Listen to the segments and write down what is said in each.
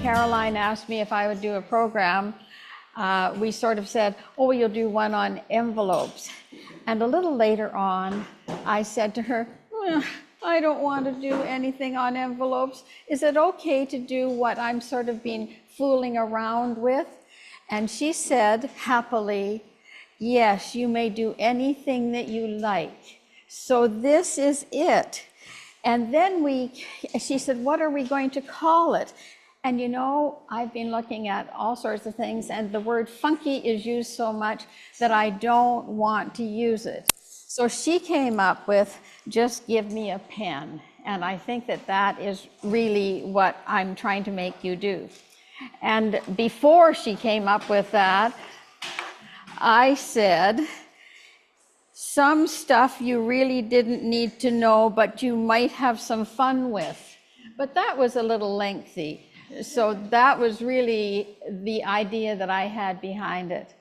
Caroline asked me if I would do a program, we sort of said, oh, you'll do one on envelopes. And a little later on, I said to her, I don't want to do anything on envelopes. Is it okay to do what I'm sort of been fooling around with? And she said happily, yes, you may do anything that you like. So this is it. And then she said, what are we going to call it? And you know, I've been looking at all sorts of things, and the word funky is used so much that I don't want to use it. So she came up with, just give me a pen. And I think that that is really what I'm trying to make you do. And before she came up with that, I said, some stuff you really didn't need to know, but you might have some fun with. But that was a little lengthy. So that was really the idea that I had behind it.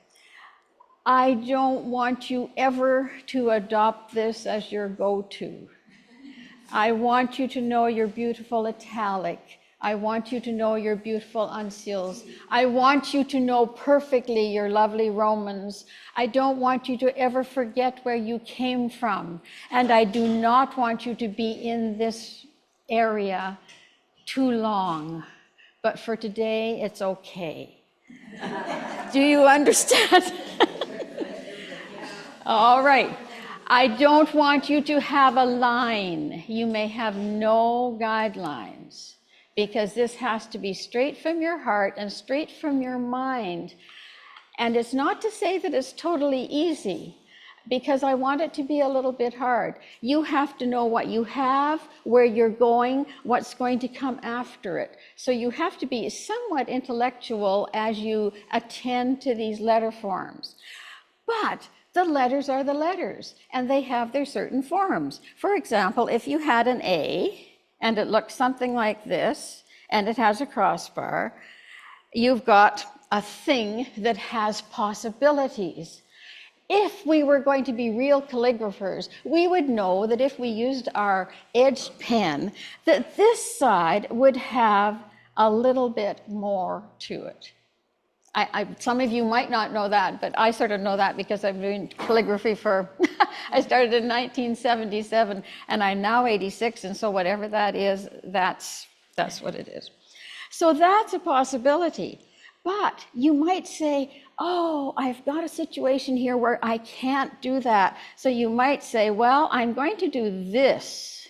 I don't want you ever to adopt this as your go-to. I want you to know your beautiful italic. I want you to know your beautiful uncials. I want you to know perfectly your lovely Romans. I don't want you to ever forget where you came from. And I do not want you to be in this area too long. But for today, it's okay. Do you understand? All right. I don't want you to have a line. You may have no guidelines, because this has to be straight from your heart and straight from your mind. And it's not to say that it's totally easy, because I want it to be a little bit hard. You have to know what you have, where you're going, what's going to come after it. So you have to be somewhat intellectual as you attend to these letter forms. But the letters are the letters, and they have their certain forms. For example, if you had an A, and it looks something like this, and it has a crossbar, you've got a thing that has possibilities. If we were going to be real calligraphers, we would know that if we used our edged pen, that this side would have a little bit more to it. Some of you might not know that, but I sort of know that because I've been doing calligraphy for, I started in 1977, and I'm now 86, and so whatever that is, that's what it is. So that's a possibility. But you might say, oh, I've got a situation here where I can't do that. So you might say, well, I'm going to do this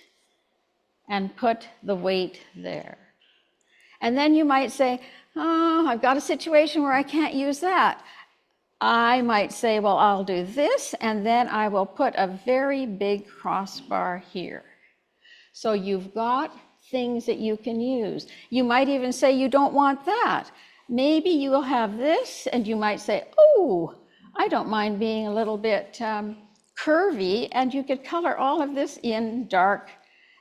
and put the weight there. And then you might say, oh, I've got a situation where I can't use that. I might say, well, I'll do this, and then I will put a very big crossbar here. So you've got things that you can use. You might even say you don't want that. Maybe you will have this, and you might say, oh, I don't mind being a little bit curvy, and you could color all of this in dark,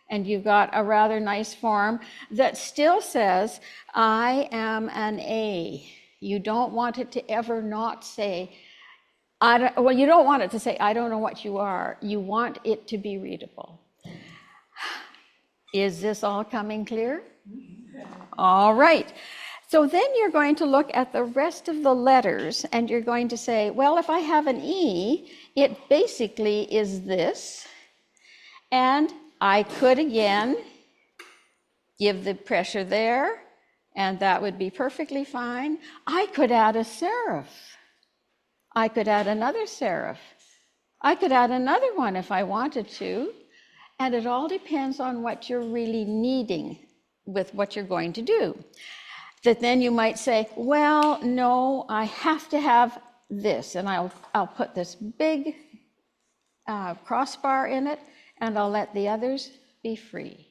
and you've got a rather nice form that still says, I am an A. You don't want it to ever not say, you don't want it to say, I don't know what you are. You want it to be readable. Is this all coming clear? All right. So then you're going to look at the rest of the letters, and you're going to say, well, if I have an E, it basically is this. And I could, again, give the pressure there, and that would be perfectly fine. I could add a serif. I could add another serif. I could add another one if I wanted to. And it all depends on what you're really needing with what you're going to do. That then you might say, well, no, I have to have this, and I'll put this big crossbar in it, and I'll let the others be free.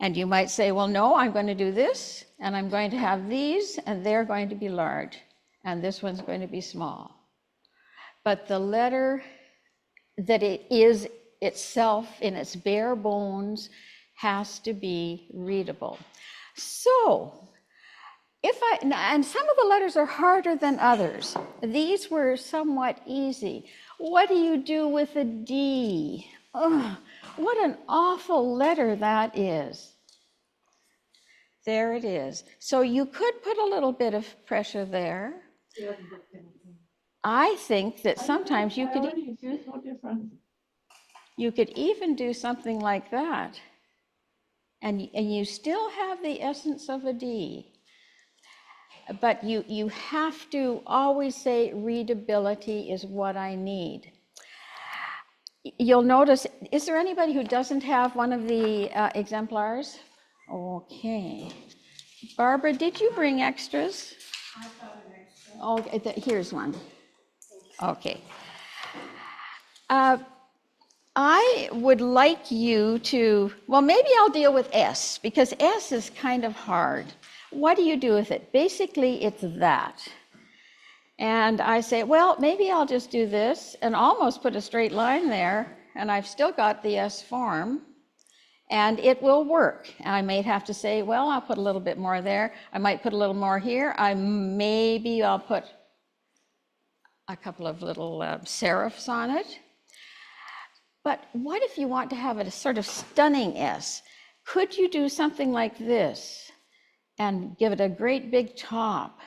And you might say, well, no, I'm going to do this, and I'm going to have these, and they're going to be large, and this one's going to be small. But the letter that it is itself in its bare bones has to be readable. So, and some of the letters are harder than others. These were somewhat easy. What do you do with a D? Oh, what an awful letter that is. There it is. So you could put a little bit of pressure there. I think that sometimes you could even do something like that. And you still have the essence of a D. But you have to always say readability is what I need. You'll notice, is there anybody who doesn't have one of the exemplars? Okay. Barbara, did you bring extras? I got an extra. Oh, here's one. Okay. I would like you to, well, maybe I'll deal with S, because S is kind of hard. What do you do with it? Basically, it's that. And I say, well, maybe I'll just do this and almost put a straight line there, and I've still got the S form, and it will work. I may have to say, well, I'll put a little bit more there. I might put a little more here. I'll put a couple of little serifs on it. But what if you want to have a sort of stunning S? Could you do something like this and give it a great big top,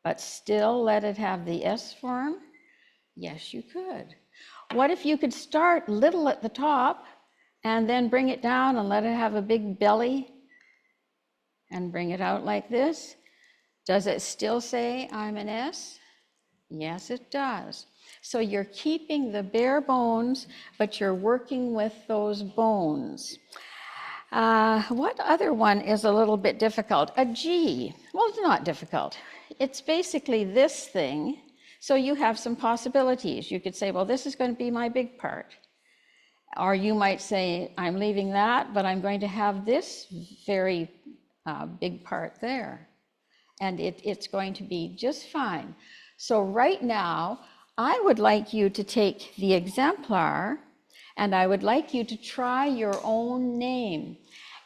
but still let it have the S form? Yes, you could. What if you could start little at the top and then bring it down and let it have a big belly and bring it out like this? Does it still say I'm an S? Yes, it does. So you're keeping the bare bones, but you're working with those bones. What other one is a little bit difficult? A G. Well, it's not difficult. It's basically this thing. So you have some possibilities. You could say, well, this is going to be my big part. Or you might say, I'm leaving that, but I'm going to have this very big part there. And it's going to be just fine. So right now, I would like you to take the exemplar, and I would like you to try your own name.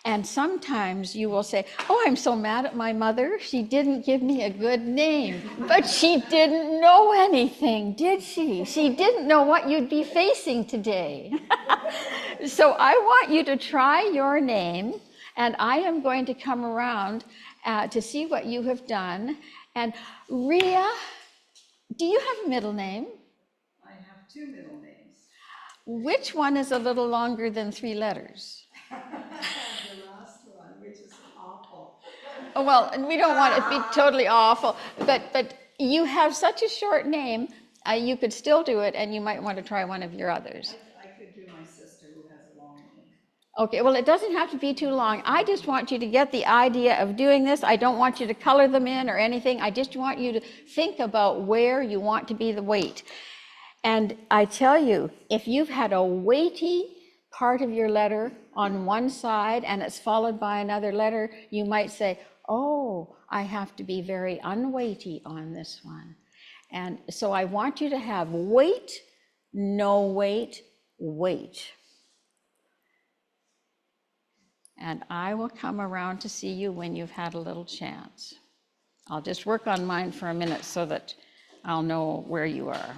And sometimes you will say, oh, I'm so mad at my mother. She didn't give me a good name. But she didn't know anything, did she? She didn't know what you'd be facing today. So I want you to try your name, and I am going to come around to see what you have done. And Ria, do you have a middle name? I have two middle names. Which one is a little longer than 3 letters? The last one, which is awful. Oh, well, and we don't want it to be totally awful, but you have such a short name, you could still do it, and you might want to try one of your others. I could do my sister who has a long name. Okay, well, it doesn't have to be too long. I just want you to get the idea of doing this. I don't want you to color them in or anything. I just want you to think about where you want to be the weight. And I tell you, if you've had a weighty part of your letter on one side and it's followed by another letter, you might say, oh, I have to be very unweighty on this one. And so I want you to have weight, no weight, weight. And I will come around to see you when you've had a little chance. I'll just work on mine for a minute so that I'll know where you are.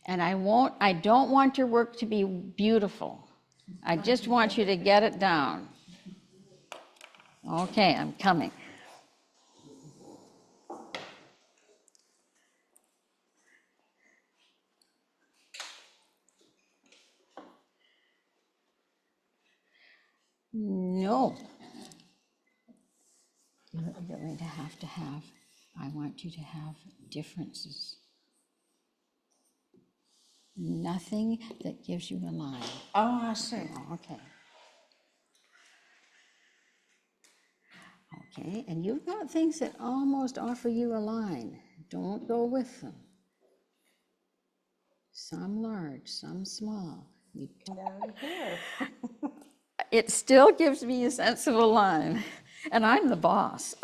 And I don't want your work to be beautiful. I just want you to get it down. Okay, I'm coming. No. You're going to have, I want you to have differences. Nothing that gives you a line. Oh, I see. Oh, okay. Okay, and you've got things that almost offer you a line. Don't go with them. Some large, some small. it still gives me a sense of a line. And I'm the boss.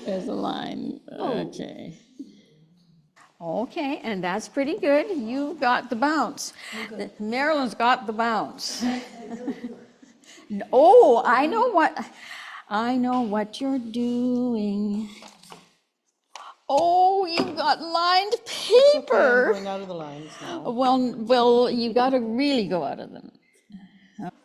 There's a line. Okay. Okay, and that's pretty good. You got the bounce. Marilyn's got the bounce. Oh, I know what you're doing. Oh, you've got lined Okay, I'm paper. going out of the lines now. Well, you got to really go out of them.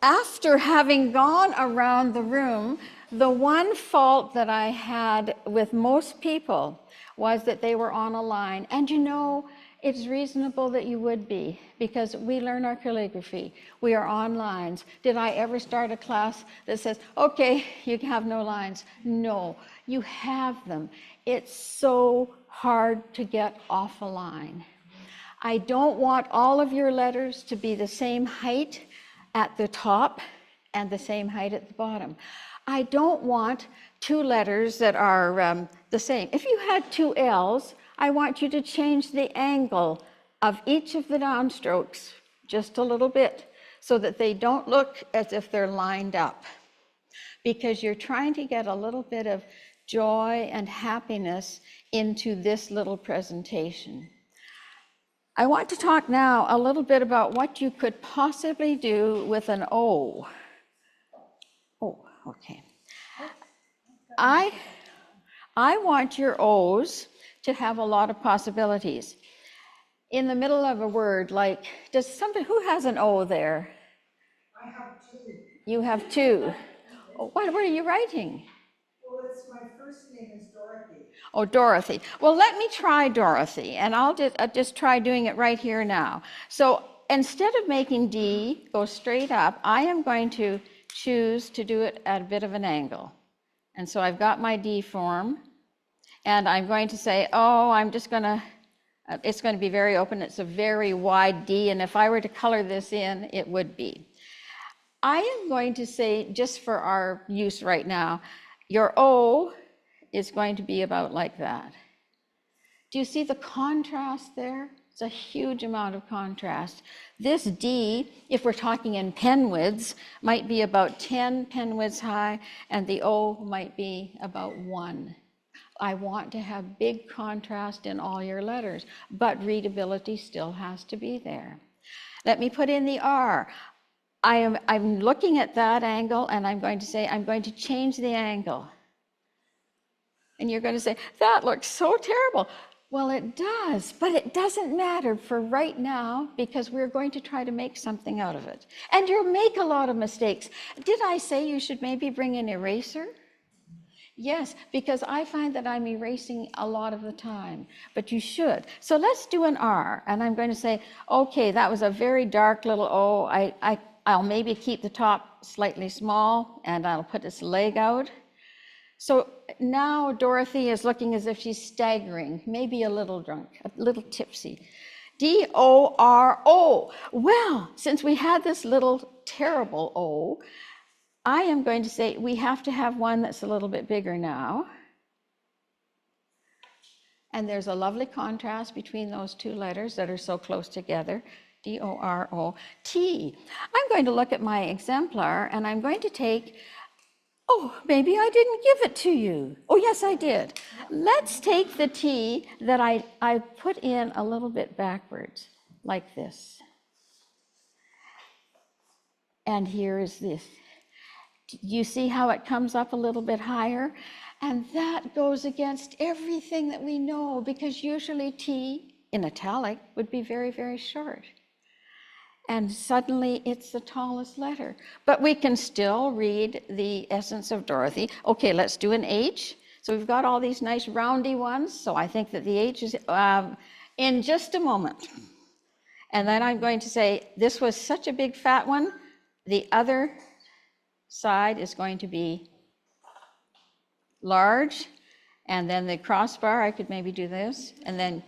After having gone around the room, the one fault that I had with most people was that they were on a line. And you know, it's reasonable that you would be, because we learn our calligraphy. We are on lines. Did I ever start a class that says, okay, you have no lines? No, you have them. It's so hard to get off a line. I don't want all of your letters to be the same height at the top and the same height at the bottom. I don't want two letters that are the same. If you had two L's, I want you to change the angle of each of the downstrokes just a little bit so that they don't look as if they're lined up, because you're trying to get a little bit of joy and happiness into this little presentation. I want to talk now a little bit about what you could possibly do with an O. Oh, okay. I want your O's to have a lot of possibilities. In the middle of a word, like, who has an O there? I have two. You have two. Oh, what are you writing? Well, my first name is Dorothy. Oh, Dorothy. Well, let me try Dorothy, and I'll just try doing it right here now. So instead of making D go straight up, I am going to choose to do it at a bit of an angle. And so I've got my D form, and I'm going to say, oh, it's going to be very open. It's a very wide D, and if I were to color this in, it would be. I am going to say, just for our use right now, your O is going to be about like that. Do you see the contrast there? It's a huge amount of contrast. This D, if we're talking in pen widths, might be about 10 pen widths high, and the O might be about 1. I want to have big contrast in all your letters, but readability still has to be there. Let me put in the R. I'm looking at that angle, and I'm going to say, I'm going to change the angle. And you're going to say, that looks so terrible. Well, it does, but it doesn't matter for right now, because we're going to try to make something out of it. And you'll make a lot of mistakes. Did I say you should maybe bring an eraser? Yes, because I find that I'm erasing a lot of the time, but you should. So let's do an R, and I'm going to say, okay, that was a very dark little O. I'll maybe keep the top slightly small, and I'll put its leg out. So now Dorothy is looking as if she's staggering, maybe a little drunk, a little tipsy. D-O-R-O. Well, since we had this little terrible O, I am going to say we have to have one that's a little bit bigger now. And there's a lovely contrast between those two letters that are so close together. D-O-R-O-T. I'm going to look at my exemplar, and I'm going to take, oh, maybe I didn't give it to you. Oh, yes, I did. Let's take the T that I put in a little bit backwards, like this. And here is this. You see how it comes up a little bit higher? And that goes against everything that we know, because usually T in italic would be very, very short. And suddenly it's the tallest letter. But we can still read the essence of Dorothy. Okay, let's do an H. So we've got all these nice roundy ones. So I think that the H is in just a moment. And then I'm going to say, this was such a big fat one. The other side is going to be large, and then the crossbar, I could maybe do this, and then,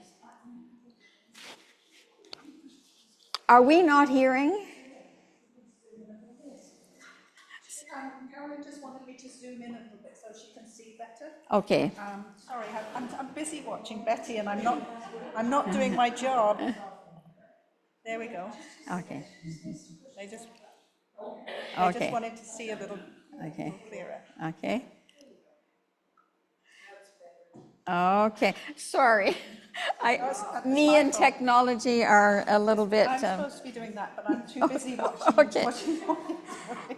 are we not hearing? Carolyn just wanted me to zoom in a little bit so she can see better. Okay. Sorry, I'm busy watching Betty, and I'm not doing my job. There we go. Okay. They just I Okay. just wanted to see a little Okay. clearer. Okay. Okay, sorry. Me my and fault. technology are a little bit, I'm supposed to be doing that, but I'm too busy watching Okay. watching monitoring.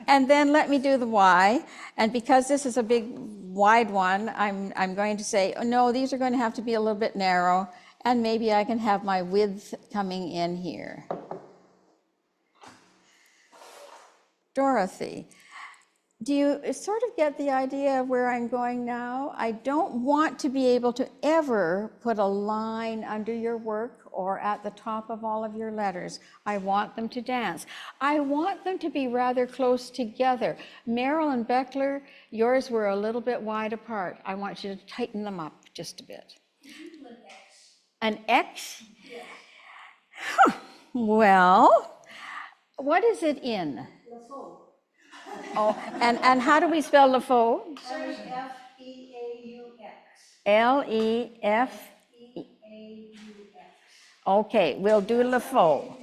and then let me do the Y. And because this is a big wide one, I'm going to say, oh, no, these are going to have to be a little bit narrow, and maybe I can have my width coming in here. Dorothy, do you sort of get the idea of where I'm going now? I don't want to be able to ever put a line under your work or at the top of all of your letters. I want them to dance. I want them to be rather close together. Merrill and Beckler, yours were a little bit wide apart. I want you to tighten them up just a bit. An X? Yes. Huh. Well, what is it in? Oh, and how do we spell LeFaux? L-E-F-E-A-U-X. L-E-F-E-A-U-X. Okay, we'll do LeFaux.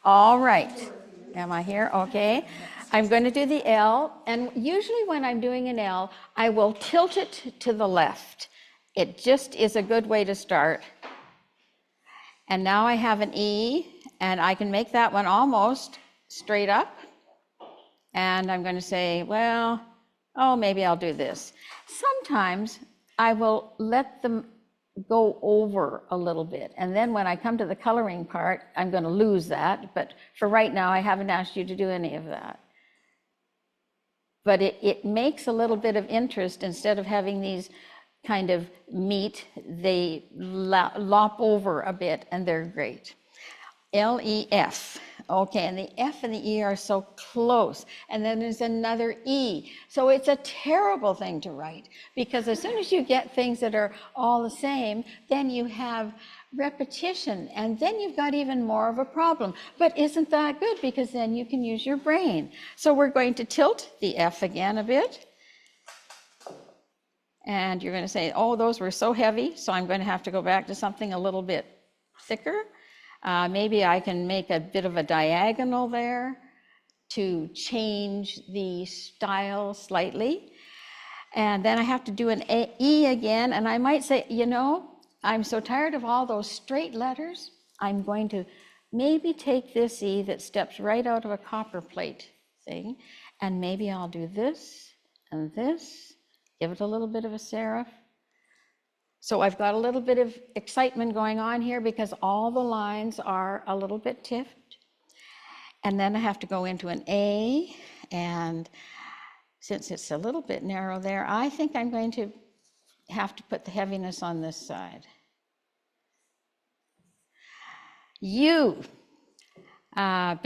All right. Am I here? Okay. I'm going to do the L, and usually when I'm doing an L, I will tilt it to the left. It just is a good way to start. And now I have an E, and I can make that one almost straight up. And I'm going to say, well, oh, maybe I'll do this. Sometimes I will let them go over a little bit. And then when I come to the coloring part, I'm going to lose that. But for right now, I haven't asked you to do any of that. But it makes a little bit of interest. Instead of having these kind of meet, they lop over a bit, and they're great. L-E-F. Okay, and the F and the E are so close. And then there's another E. So it's a terrible thing to write, because as soon as you get things that are all the same, then you have repetition, and then you've got even more of a problem. But isn't that good? Because then you can use your brain. So we're going to tilt the F again a bit. And you're going to say, oh, those were so heavy, so I'm going to have to go back to something a little bit thicker. Maybe I can make a bit of a diagonal there to change the style slightly. And then I have to do an E again, and I might say, you know, I'm so tired of all those straight letters, I'm going to maybe take this E that steps right out of a copper plate thing, and maybe I'll do this and this, give it a little bit of a serif. So I've got a little bit of excitement going on here because all the lines are a little bit tipped. And then I have to go into an A, and since it's a little bit narrow there, I think I'm going to have to put the heaviness on this side. U.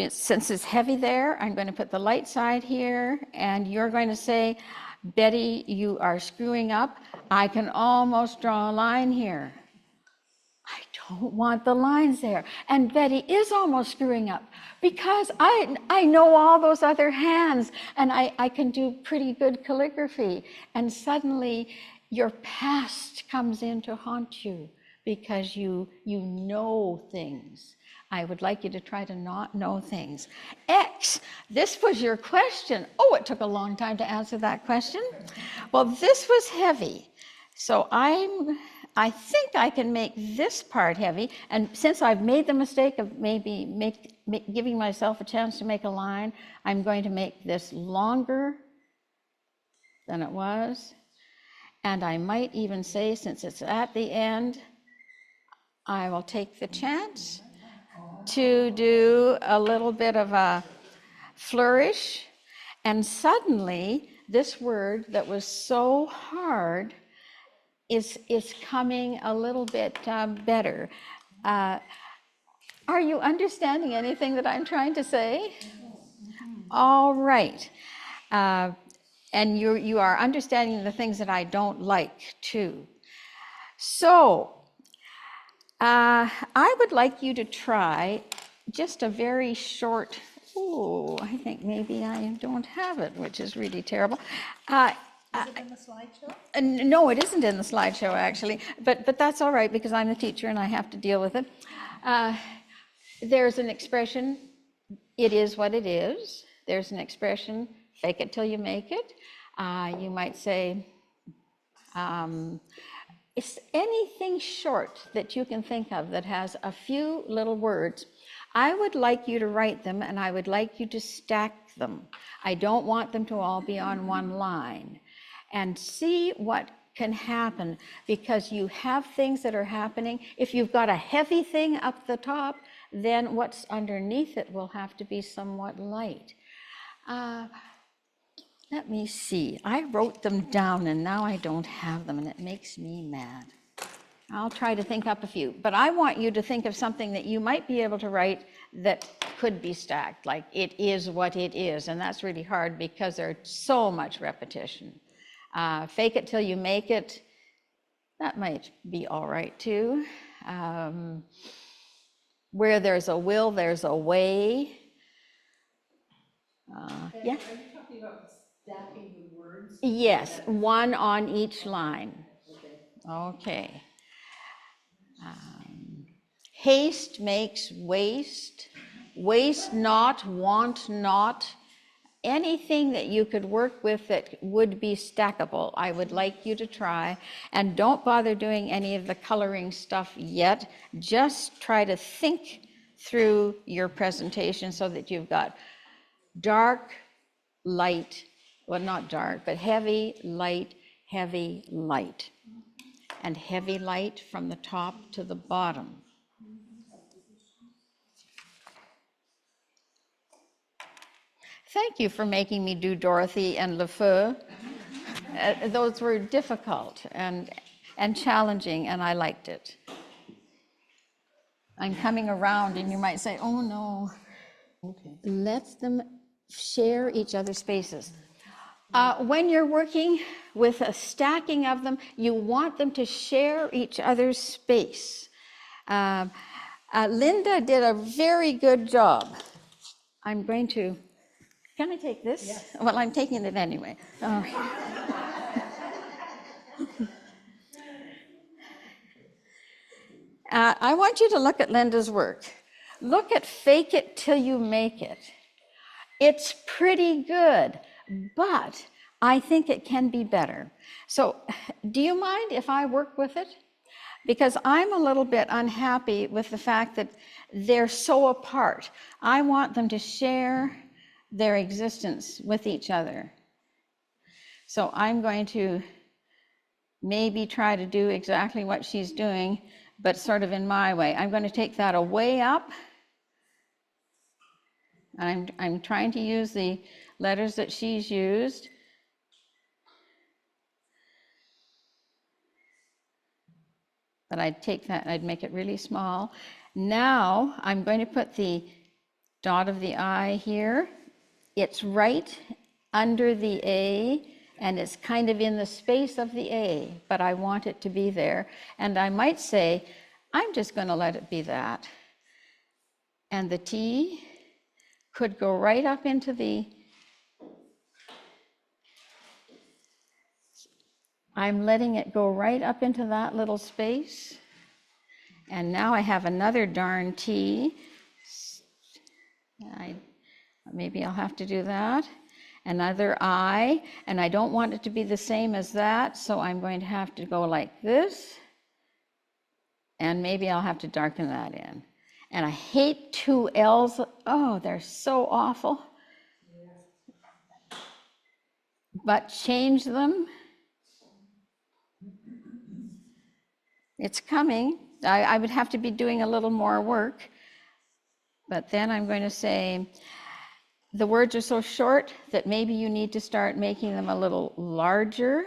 Since it's heavy there, I'm going to put the light side here, and you're going to say, Betty, you are screwing up. I can almost draw a line here. I don't want the lines there. And Betty is almost screwing up because I know all those other hands, and I can do pretty good calligraphy. And suddenly your past comes in to haunt you because you know things. I would like you to try to not know things. X, this was your question. Oh, it took a long time to answer that question. Well, this was heavy. So I think I can make this part heavy. And since I've made the mistake of maybe giving myself a chance to make a line, I'm going to make this longer than it was. And I might even say, since it's at the end, I will take the chance to do a little bit of a flourish. And suddenly, this word that was so hard is coming a little bit better. Are you understanding anything that I'm trying to say? All right. And you are understanding the things that I don't like too. So I would like you to try just a very short, oh, I think maybe I don't have it, which is really terrible. Is it in the slideshow? No, it isn't in the slideshow, actually, but that's all right because I'm the teacher and I have to deal with it. There's an expression, it is what it is. There's an expression, fake it till you make it. You might say, it's anything short that you can think of that has a few little words. I would like you to write them, and I would like you to stack them. I don't want them to all be on one line. And see what can happen, because you have things that are happening. If you've got a heavy thing up the top, then what's underneath it will have to be somewhat light. Let me see. I wrote them down and now I don't have them, and it makes me mad. I'll try to think up a few, but I want you to think of something that you might be able to write that could be stacked, like it is what it is, and that's really hard because there's so much repetition. Fake it till you make it, that might be all right too. Where there's a will, there's a way. Yeah. Are you talking about stacking the words? Yes, one on each line. Okay. Haste makes waste. Waste not, want not. Anything that you could work with that would be stackable, I would like you to try. And don't bother doing any of the coloring stuff yet. Just try to think through your presentation so that you've got dark, light, well, not dark, but heavy, light, heavy, light. And heavy light from the top to the bottom. Thank you for making me do Dorothy and Le Feu. Those were difficult and challenging, and I liked it. I'm coming around, and you might say, oh no. Okay. Let them share each other's spaces. When you're working with a stacking of them, you want them to share each other's space. Linda did a very good job. I'm going to, can I take this? Yes. Well, I'm taking it anyway. I want you to look at Linda's work. Look at Fake It Till You Make It. It's pretty good, but I think it can be better. So do you mind if I work with it? Because I'm a little bit unhappy with the fact that they're so apart. I want them to share their existence with each other. So I'm going to maybe try to do exactly what she's doing, but sort of in my way. I'm going to take that away up. I'm trying to use the letters that she's used. But I'd take that, I'd make it really small. Now I'm going to put the dot of the I here. It's right under the A, and it's kind of in the space of the A, but I want it to be there. And I might say, I'm just going to let it be that. And the T could go right up into the, I'm letting it go right up into that little space. And now I have another darn T. Maybe I'll have to do that. Another I, and I don't want it to be the same as that, so I'm going to have to go like this. And maybe I'll have to darken that in. And I hate two L's. Oh, they're so awful. But change them. It's coming. I would have to be doing a little more work. But then I'm going to say, the words are so short that maybe you need to start making them a little larger.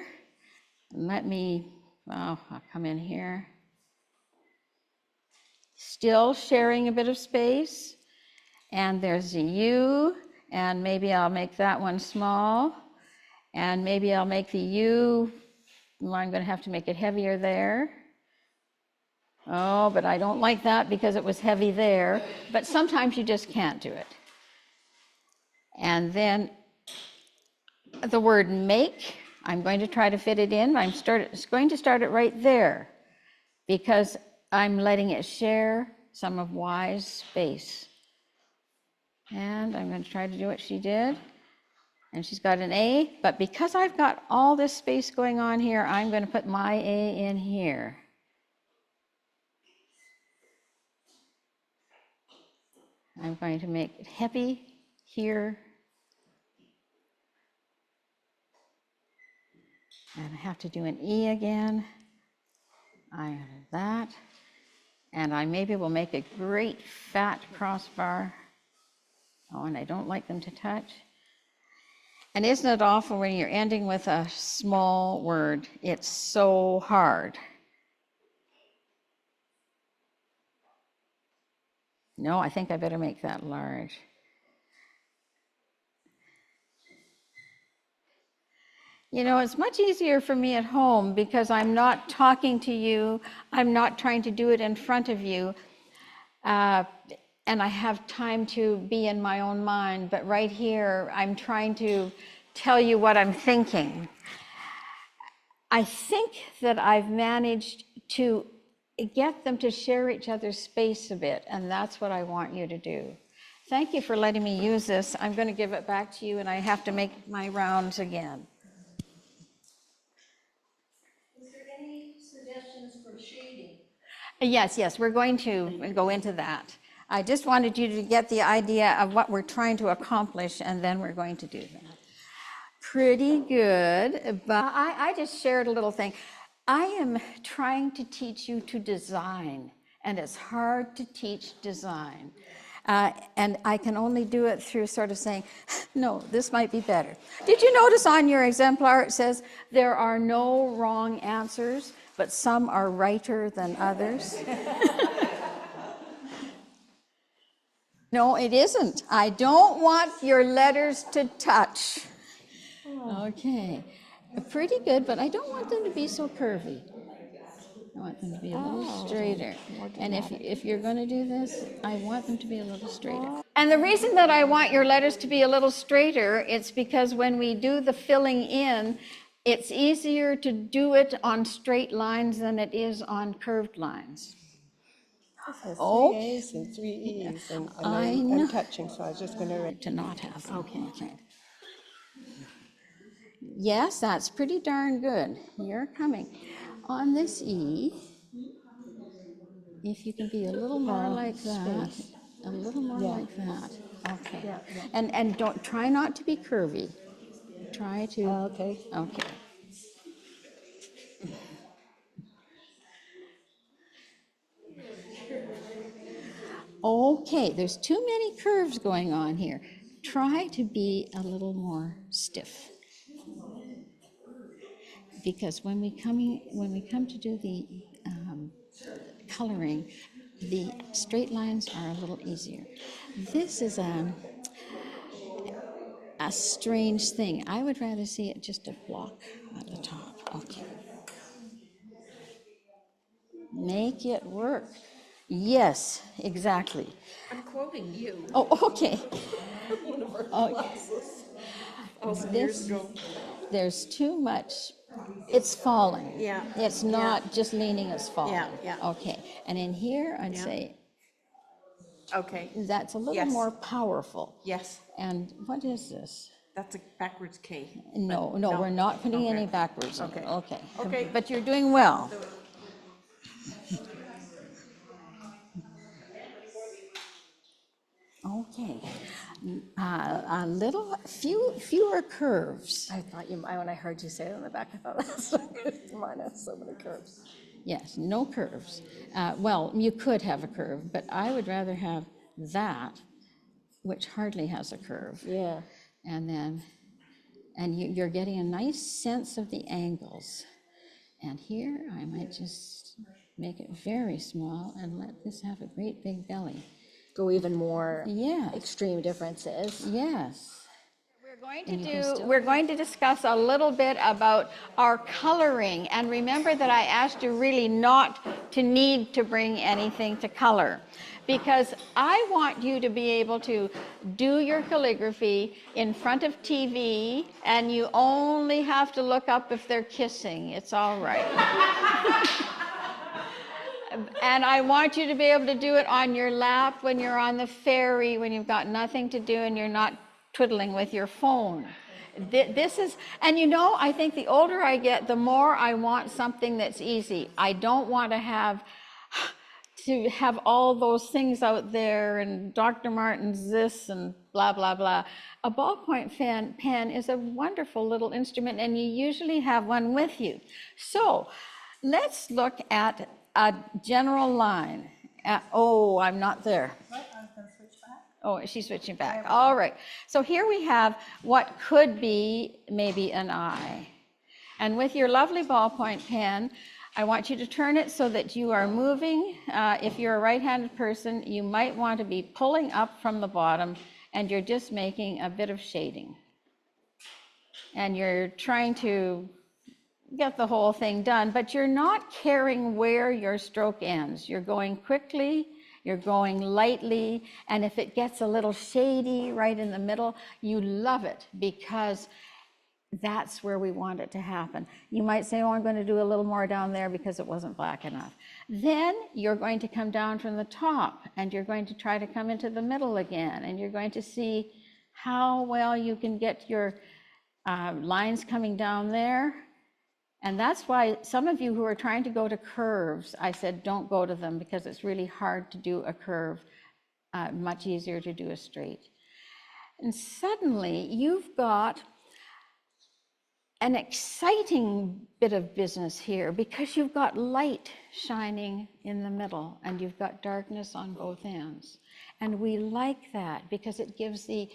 Let me, I'll come in here. Still sharing a bit of space. And there's a U, and maybe I'll make that one small. And maybe I'll make the U, well, I'm going to have to make it heavier there. Oh, but I don't like that because it was heavy there. But sometimes you just can't do it. And then the word make, I'm going to try to fit it in. I'm going to start it right there because I'm letting it share some of Y's space. And I'm going to try to do what she did. And she's got an A, but because I've got all this space going on here, I'm going to put my A in here. I'm going to make it heavy here. And I have to do an E again. I have that. And I maybe will make a great fat crossbar. Oh, and I don't like them to touch. And isn't it awful when you're ending with a small word? It's so hard. No, I think I better make that large. You know, it's much easier for me at home because I'm not talking to you. I'm not trying to do it in front of you. And I have time to be in my own mind. But right here, I'm trying to tell you what I'm thinking. I think that I've managed to get them to share each other's space a bit, and that's what I want you to do. Thank you for letting me use this. I'm going to give it back to you, and I have to make my rounds again. Is there any suggestions for shading? Yes, we're going to go into that. I just wanted you to get the idea of what we're trying to accomplish, and then we're going to do that. Pretty good, but I just shared a little thing. I am trying to teach you to design, and it's hard to teach design. And I can only do it through sort of saying, no, this might be better. Did you notice on your exemplar it says, there are no wrong answers, but some are righter than others? No, it isn't. I don't want your letters to touch. Okay, pretty good, but I don't want them to be so curvy. I want them to be a little straighter. And if you're going to do this, I want them to be a little straighter. And the reason that I want your letters to be a little straighter, it's because when we do the filling in, it's easier to do it on straight lines than it is on curved lines. Oh, 3 A's and 3 E's, and I'm touching, so I was just going to... To not have them. Okay. Yes, that's pretty darn good. You're coming. On this E, if you can be a little more like that, a little more like that. Okay. And don't try not to be curvy. Try to. Okay. Okay. Okay, there's too many curves going on here. Try to be a little more stiff. Because when we come to do the coloring, the straight lines are a little easier. This is a strange thing. I would rather see it just a block at the top. Okay. Make it work. Yes, exactly. I'm quoting you. Oh, okay. One of our classes. years ago. There's too much. It's falling. Yeah. It's not just leaning, it's falling. Yeah. Okay. And in here, I'd say Okay. that's a little Yes. more powerful. Yes, And what is this? that's a backwards K. No, no. we're not putting Okay. any backwards in it. Okay. Okay. Okay. But you're doing well. Okay. Fewer curves. I thought when I heard you say it on the back, I thought that's so good. Mine has so many curves. Yes, no curves. Well, you could have a curve, but I would rather have that, which hardly has a curve. Yeah. And you're getting a nice sense of the angles. And here I might just make it very small and let this have a great big belly. Go even more Yes. extreme differences. Yes. We're going to discuss a little bit about our coloring. And remember that I asked you really not to need to bring anything to color, because I want you to be able to do your calligraphy in front of TV, and you only have to look up if they're kissing. It's all right. And I want you to be able to do it on your lap when you're on the ferry, when you've got nothing to do and you're not twiddling with your phone. This is, and you know, I think the older I get, the more I want something that's easy. I don't want to have all those things out there and Dr. Martin's this and blah, blah, blah. A ballpoint pen is a wonderful little instrument, and you usually have one with you. So let's look at a general line. Oh, I'm not there. Oh, she's switching back. All right. So here we have what could be maybe an eye. And with your lovely ballpoint pen, I want you to turn it so that you are moving. If you're a right-handed person, you might want to be pulling up from the bottom, and you're just making a bit of shading. And you're trying to get the whole thing done, but you're not caring where your stroke ends. You're going quickly, you're going lightly, and if it gets a little shady right in the middle, you love it because that's where we want it to happen. You might say, oh, I'm going to do a little more down there because it wasn't black enough. Then you're going to come down from the top and you're going to try to come into the middle again, and you're going to see how well you can get your lines coming down there. And that's why some of you who are trying to go to curves, I said, don't go to them because it's really hard to do a curve, much easier to do a straight. And suddenly you've got an exciting bit of business here because you've got light shining in the middle and you've got darkness on both ends. And we like that because it gives the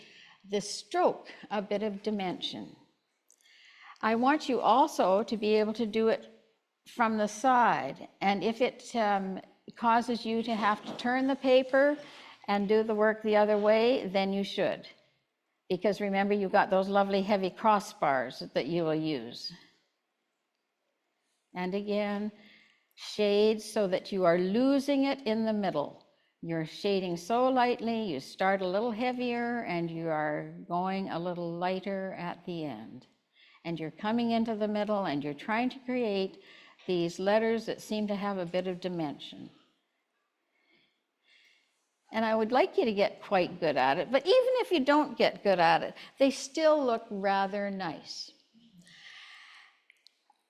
stroke a bit of dimension. I want you also to be able to do it from the side. And if it causes you to have to turn the paper and do the work the other way, then you should. Because remember, you've got those lovely heavy crossbars that you will use. And again, shade so that you are losing it in the middle. You're shading so lightly, you start a little heavier and you are going a little lighter at the end. And you're coming into the middle and you're trying to create these letters that seem to have a bit of dimension. And I would like you to get quite good at it, but even if you don't get good at it, they still look rather nice.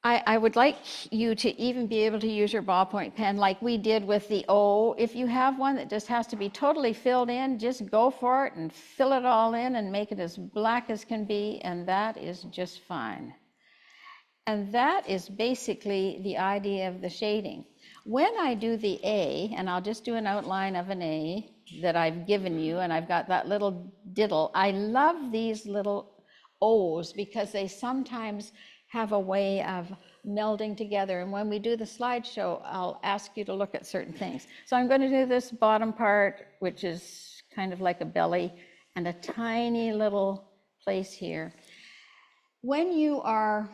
I would like you to even be able to use your ballpoint pen like we did with the O. If you have one that just has to be totally filled in, just go for it and fill it all in and make it as black as can be, and that is just fine. And that is basically the idea of the shading. When I do the A, and I'll just do an outline of an A that I've given you, and I've got that little diddle, I love these little O's because they sometimes have a way of melding together. And when we do the slideshow, I'll ask you to look at certain things. So I'm going to do this bottom part, which is kind of like a belly, and a tiny little place here. When you are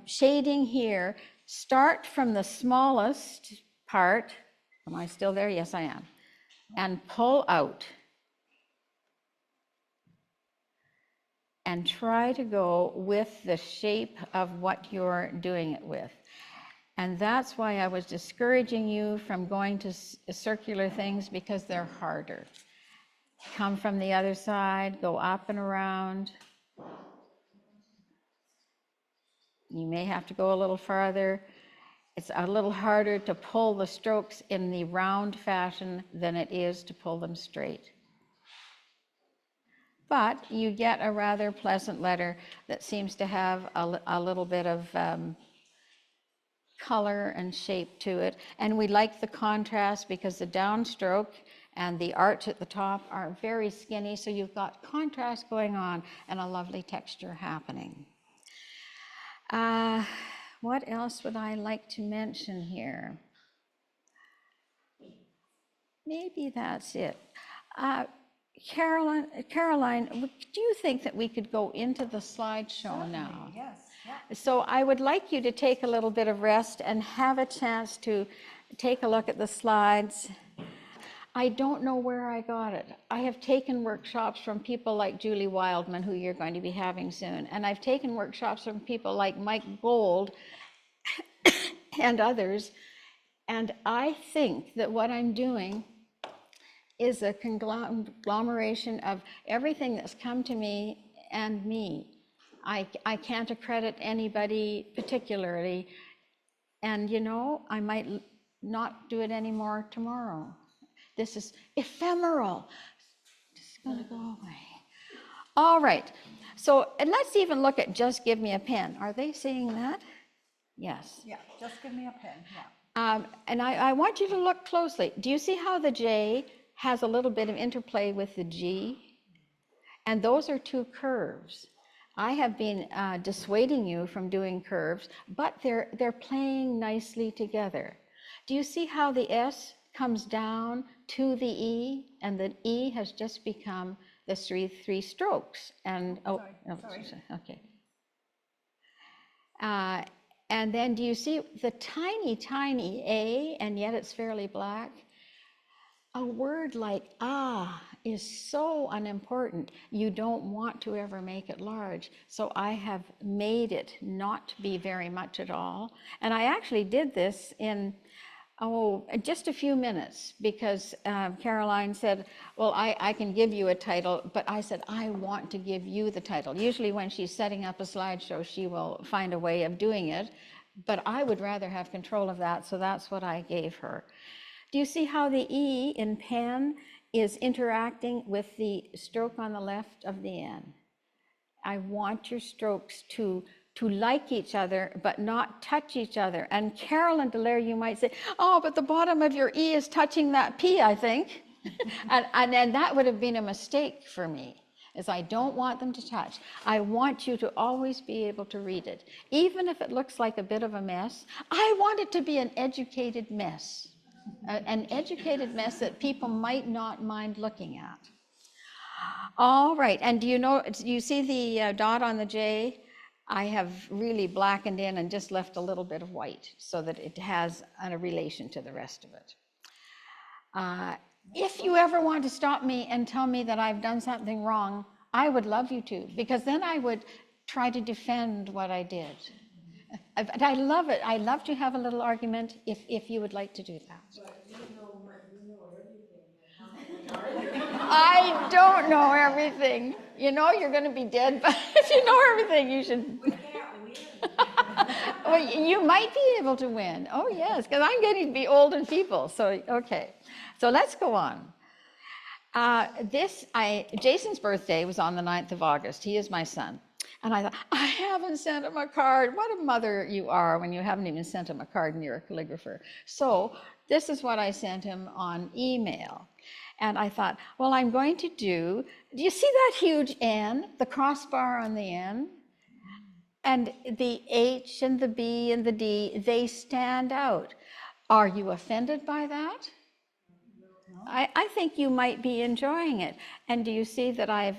shading here, start from the smallest part. Am I still there? Yes, I am. And pull out. And try to go with the shape of what you're doing it with. And that's why I was discouraging you from going to circular things, because they're harder. Come from the other side, go up and around. You may have to go a little farther. It's a little harder to pull the strokes in the round fashion than it is to pull them straight. But you get a rather pleasant letter that seems to have a little bit of color and shape to it. And we like the contrast because the downstroke and the arch at the top are very skinny, so you've got contrast going on and a lovely texture happening. What else would I like to mention here? Maybe that's it. Caroline, do you think that we could go into the slideshow now? Yes. Yeah. So I would like you to take a little bit of rest and have a chance to take a look at the slides. I don't know where I got it. I have taken workshops from people like Julie Wildman, who you're going to be having soon, and I've taken workshops from people like Mike Gold and others, And I think that what I'm doing is a conglomeration of everything that's come to me and me. I can't accredit anybody particularly. And you know, I might not do it anymore tomorrow. This is ephemeral. It's gonna go away. All right, so and let's even look at Just Give Me a Pen. Are they seeing that? Yes. Yeah, just give me a pen, yeah. And I want you to look closely. Do you see how the J has a little bit of interplay with the G? And those are two curves. I have been dissuading you from doing curves, but they're playing nicely together. Do you see how the S comes down to the E, and the E has just become the three strokes? And Sorry. okay. And then do you see the tiny, tiny A, and yet it's fairly black? A word like is so unimportant. You don't want to ever make it large. So I have made it not be very much at all. And I actually did this in, just a few minutes, because Caroline said, well, I can give you a title, but I said, I want to give you the title. Usually when she's setting up a slideshow, she will find a way of doing it, but I would rather have control of that, so that's what I gave her. Do you see how the E in pen is interacting with the stroke on the left of the N? I want your strokes to like each other, but not touch each other. And Carolyn Delaire, you might say, oh, but the bottom of your E is touching that P, I think. and then that would have been a mistake for me, as I don't want them to touch. I want you to always be able to read it. Even if it looks like a bit of a mess, I want it to be an educated mess. An educated mess that people might not mind looking at. All right, and do you see the dot on the J? I have really blackened in and just left a little bit of white so that it has a relation to the rest of it. If you ever want to stop me and tell me that I've done something wrong, I would love you to, because then I would try to defend what I did. But I love it. I love to have a little argument if you would like to do that. But you know everything, and how many are there? I don't know everything. You know you're going to be dead, but if you know everything, you should. We can't win. Well, you might be able to win. Oh, yes, because I'm getting to be old and feeble. So, okay. So let's go on. Jason's birthday was on the 9th of August. He is my son. And I thought, I haven't sent him a card. What a mother you are when you haven't even sent him a card and you're a calligrapher. So this is what I sent him on email. And I thought, well, I'm going to do you see that huge N, the crossbar on the N? And the H and the B and the D, they stand out. Are you offended by that? I think you might be enjoying it. And do you see that I've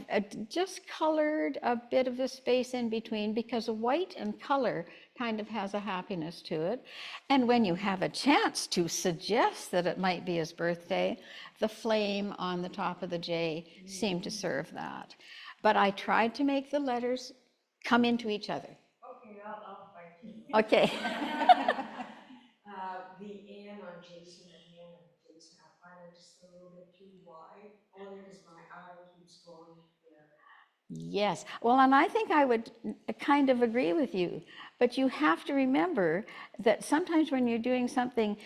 just colored a bit of the space in between, because white and color kind of has a happiness to it. And when you have a chance to suggest that it might be his birthday, the flame on the top of the J seemed to serve that. But I tried to make the letters come into each other. Okay, I'll fight you. Okay. The N on Jason and the N on Jason, I find it just a little bit too wide. Only because my eye keeps going there. Yes, well, and I think I would kind of agree with you, but you have to remember that sometimes when you're doing something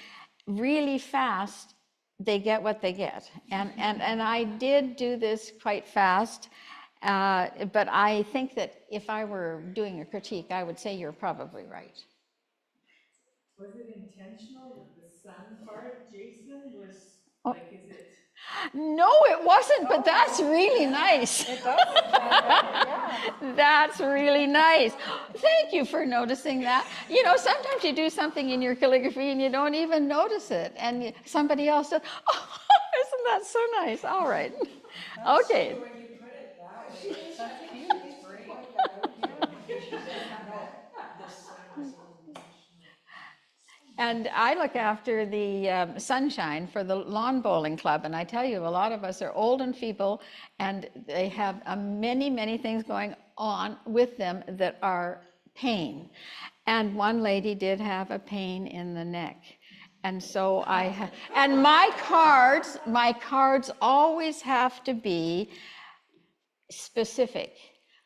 really fast, they get what they get. And I did do this quite fast, but I think that if I were doing a critique, I would say you're probably right. Was it intentional that the sun part, Jason, was like, is it? No, it wasn't, but that's really nice. It does. Yeah. That's really nice. Thank you for noticing that. You know, sometimes you do something in your calligraphy and you don't even notice it. And somebody else said, oh, isn't that so nice? All right. Okay. When you put it that way, it's That's cute. it's great. The sun was intentional. And I look after the sunshine for the lawn bowling club, and I tell you, a lot of us are old and feeble, and they have many, many things going on with them that are pain. And one lady did have a pain in the neck. And so and my cards always have to be specific.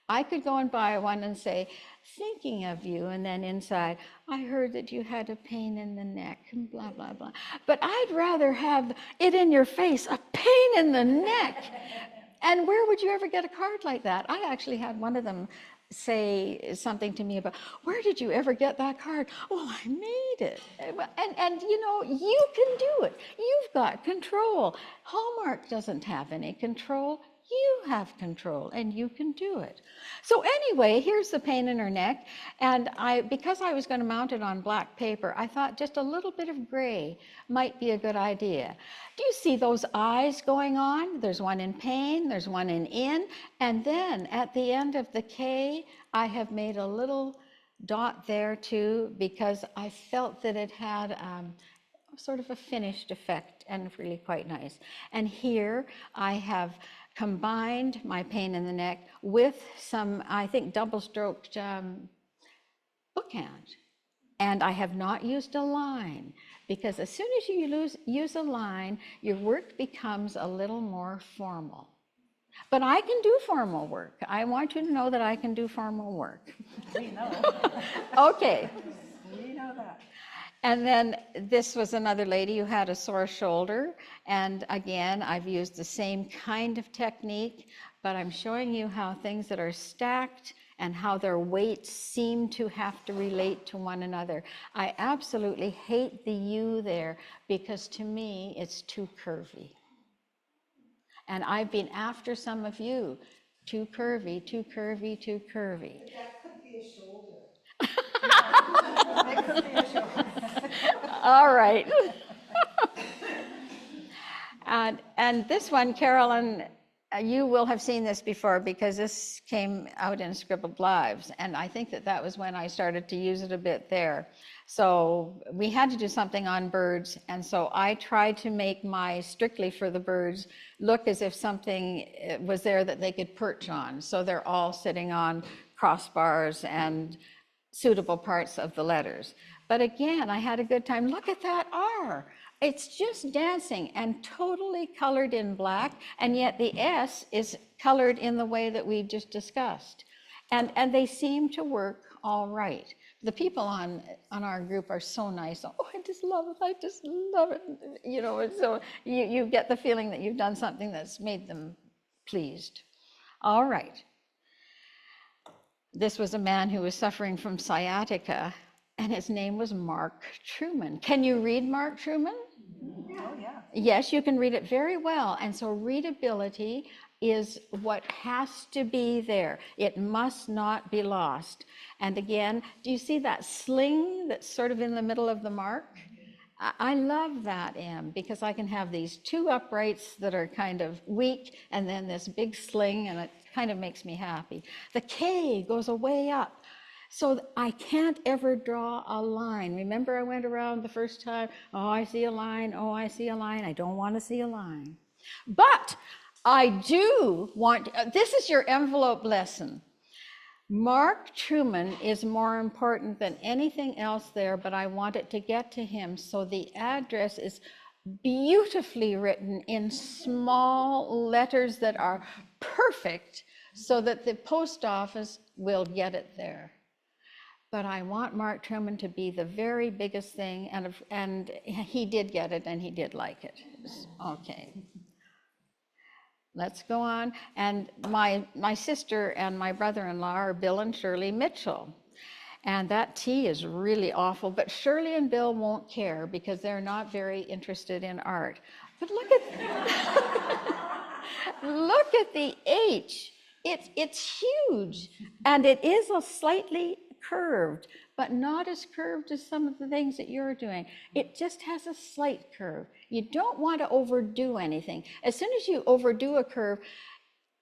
I could go and buy one and say, thinking of you, and then inside, I heard that you had a pain in the neck, and blah, blah, blah. But I'd rather have it in your face, a pain in the neck. And where would you ever get a card like that? I actually had one of them say something to me about, where did you ever get that card? Oh, I made it. And you know, you can do it. You've got control. Hallmark doesn't have any control. You have control and you can do it. So anyway, here's the pain in her neck. And because I was going to mount it on black paper, I thought just a little bit of gray might be a good idea. Do you see those eyes going on? There's one in pain, there's one in, and then at the end of the K, I have made a little dot there too, because I felt that it had sort of a finished effect and really quite nice. And here I have combined my pain in the neck with some, I think, double-stroked bookhand. And I have not used a line, because as soon as you use a line, your work becomes a little more formal. But I can do formal work. I want you to know that I can do formal work. We know. Okay. We know that. And then this was another lady who had a sore shoulder. And again, I've used the same kind of technique, but I'm showing you how things that are stacked and how their weights seem to have to relate to one another. I absolutely hate the U there, because to me, it's too curvy. And I've been after some of you, too curvy, too curvy, too curvy. That could be a shoulder. It could be a show. All right. And this one, Carolyn, you will have seen this before, because this came out in Scribbled Lives. And I think that was when I started to use it a bit there. So we had to do something on birds. And so I tried to make my Strictly for the Birds look as if something was there that they could perch on. So they're all sitting on crossbars and suitable parts of the letters. But again, I had a good time. Look at that R. It's just dancing and totally colored in black, and yet the S is colored in the way that we just discussed. And they seem to work all right. The people on our group are so nice. Oh, I just love it. I just love it. You know, and so you get the feeling that you've done something that's made them pleased. All right. This was a man who was suffering from sciatica, and his name was Mark Truman. Can you read Mark Truman? Oh, yeah. Yes, you can read it very well. And so readability is what has to be there. It must not be lost. And again, do you see that sling that's sort of in the middle of the mark? I love that M, because I can have these two uprights that are kind of weak, and then this big sling, and it kind of makes me happy. The K goes way up. So I can't ever draw a line. Remember I went around the first time, oh, I see a line, oh, I see a line. I don't want to see a line. But I do want, this is your envelope lesson. Mark Truman is more important than anything else there, but I want it to get to him. So the address is beautifully written in small letters that are perfect, so that the post office will get it there. But I want Mark Truman to be the very biggest thing, and he did get it, and he did like it. Okay. Let's go on. And my sister and my brother-in-law are Bill and Shirley Mitchell. And that T is really awful, but Shirley and Bill won't care, because they're not very interested in art. But look at the H. It's huge, and it is a slightly curved, but not as curved as some of the things that you're doing. It just has a slight curve. You don't want to overdo anything. As soon as you overdo a curve,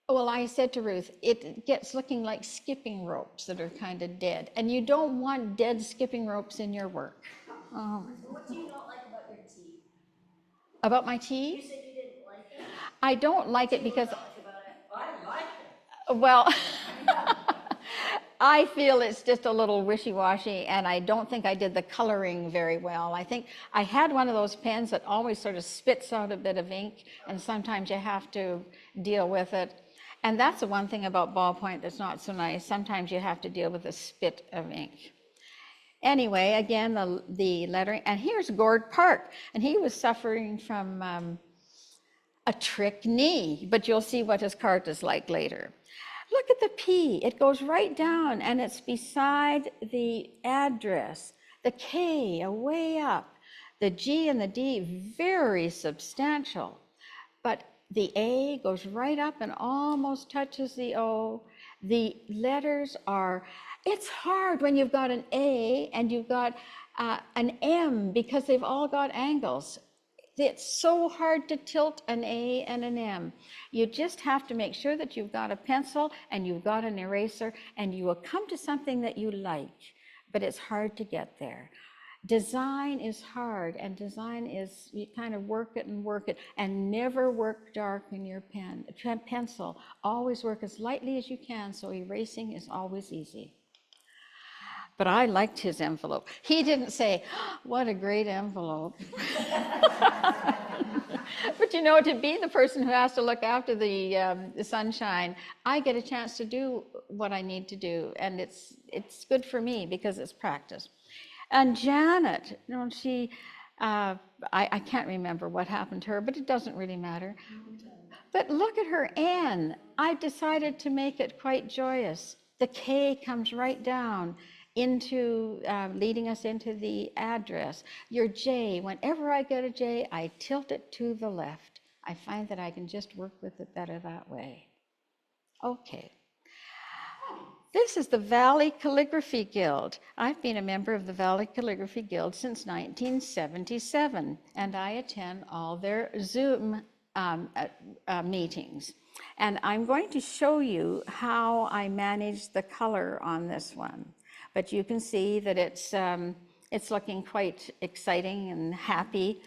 well, I said to Ruth, it gets looking like skipping ropes that are kind of dead, and you don't want dead skipping ropes in your work. Oh. What do you not like about your tea? About my You tea? said you didn't like it? I don't like it because, What do you not like about it? I like it. well, I feel it's just a little wishy-washy, and I don't think I did the coloring very well. I think I had one of those pens that always sort of spits out a bit of ink, and sometimes you have to deal with it. And that's the one thing about ballpoint that's not so nice. Sometimes you have to deal with a spit of ink. Anyway, again, the lettering, and here's Gord Park, and he was suffering from a trick knee, but you'll see what his cart is like later. Look at the P, it goes right down, and it's beside the address. The K, way up. The G and the D, very substantial, but the A goes right up and almost touches the O. The letters are, it's hard when you've got an A and you've got an M because they've all got angles. It's so hard to tilt an A and an M. You just have to make sure that you've got a pencil and you've got an eraser, and you will come to something that you like, but it's hard to get there. Design is hard, and design is, you kind of work it and never work dark in your pencil. Always work as lightly as you can, so erasing is always easy. But I liked his envelope. He didn't say, oh, what a great envelope. But you know, to be the person who has to look after the sunshine, I get a chance to do what I need to do, and it's good for me because it's practice. And Janet, you know, she, I can't remember what happened to her, but it doesn't really matter. But look at her N. I decided to make it quite joyous. The K comes right down into, leading us into the address. Your J, whenever I get a J, I tilt it to the left. I find that I can just work with it better that way. Okay. This is the Valley Calligraphy Guild. I've been a member of the Valley Calligraphy Guild since 1977, and I attend all their Zoom meetings. And I'm going to show you how I manage the color on this one. But you can see that it's looking quite exciting and happy.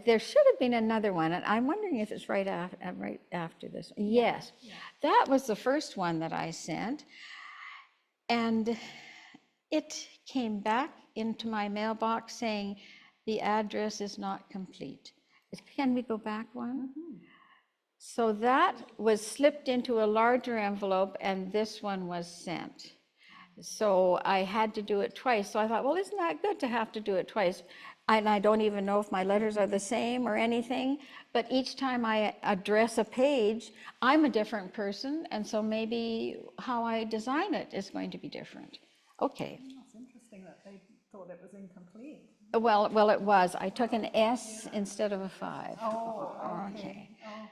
There should have been another one, and I'm wondering if it's right after this. Yes, that was the first one that I sent, and it came back into my mailbox saying the address is not complete. Can we go back one? So that was slipped into a larger envelope, and this one was sent. So I had to do it twice. So I thought, well, isn't that good to have to do it twice? And I don't even know if my letters are the same or anything, but each time I address a page, I'm a different person, and so maybe how I design it is going to be different. Okay. That's interesting that they thought it was incomplete. Well, it was. I took an S instead of a 5. Oh, Okay.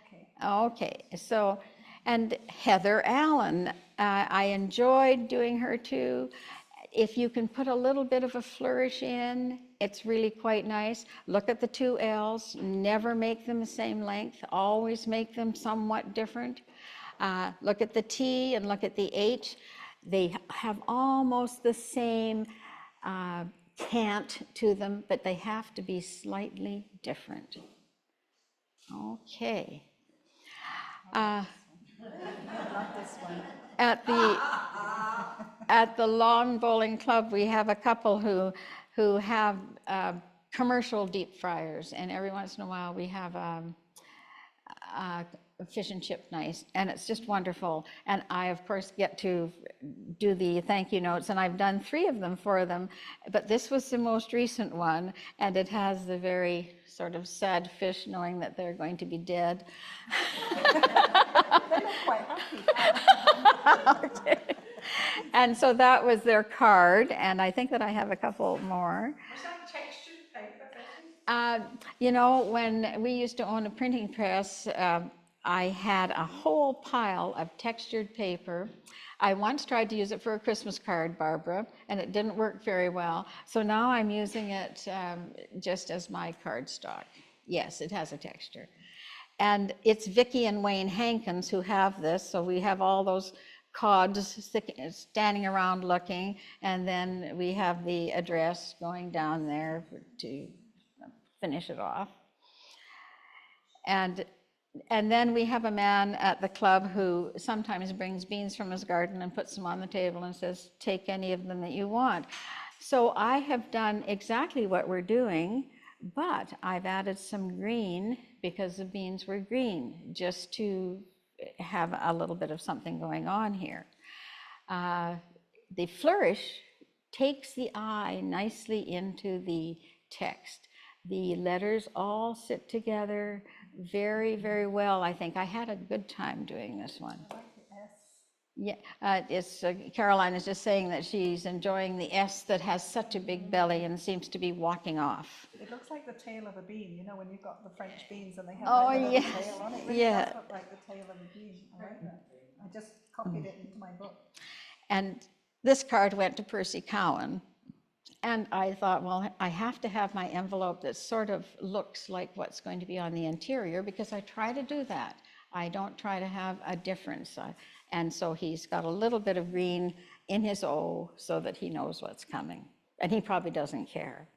okay. Okay, so, and Heather Allen, I enjoyed doing her too. If you can put a little bit of a flourish in, it's really quite nice. Look at the 2 L's, never make them the same length, always make them somewhat different. Look at the T and look at the H. They have almost the same cant to them, but they have to be slightly different. Okay. At the lawn bowling club, we have a couple who have commercial deep fryers, and every once in a while we have a fish and chip night, and it's just wonderful. And I, of course, get to do the thank you notes, and I've done 3 of them for them, but this was the most recent one, and it has the very sort of sad fish knowing that they're going to be dead. They look quite happy. Okay. And so that was their card, and I think that I have a couple more. Was that textured paper, Betty? You know, when we used to own a printing press, I had a whole pile of textured paper. I once tried to use it for a Christmas card, Barbara, and it didn't work very well. So now I'm using it just as my cardstock. Yes, it has a texture. And it's Vicki and Wayne Hankins who have this, so we have all those cods standing around looking, and then we have the address going down there to finish it off. And And then we have a man at the club who sometimes brings beans from his garden and puts them on the table and says, take any of them that you want. So I have done exactly what we're doing, but I've added some green because the beans were green, just to have a little bit of something going on here. The flourish takes the eye nicely into the text. The letters all sit together very, very well. I think I had a good time doing this one. I like the S. Yeah, Caroline is just saying that she's enjoying the S that has such a big belly and seems to be walking off. It looks like the tail of a bean, you know, when you've got the French beans and they have Oh, like a little yes. tail on it. It really Yeah. does look like the tail of a bean. I like that. I just copied it into my book. And this card went to Percy Cowan. And I thought, well, I have to have my envelope that sort of looks like what's going to be on the interior, because I try to do that. I don't try to have a difference. And so he's got a little bit of green in his O so that he knows what's coming. And he probably doesn't care.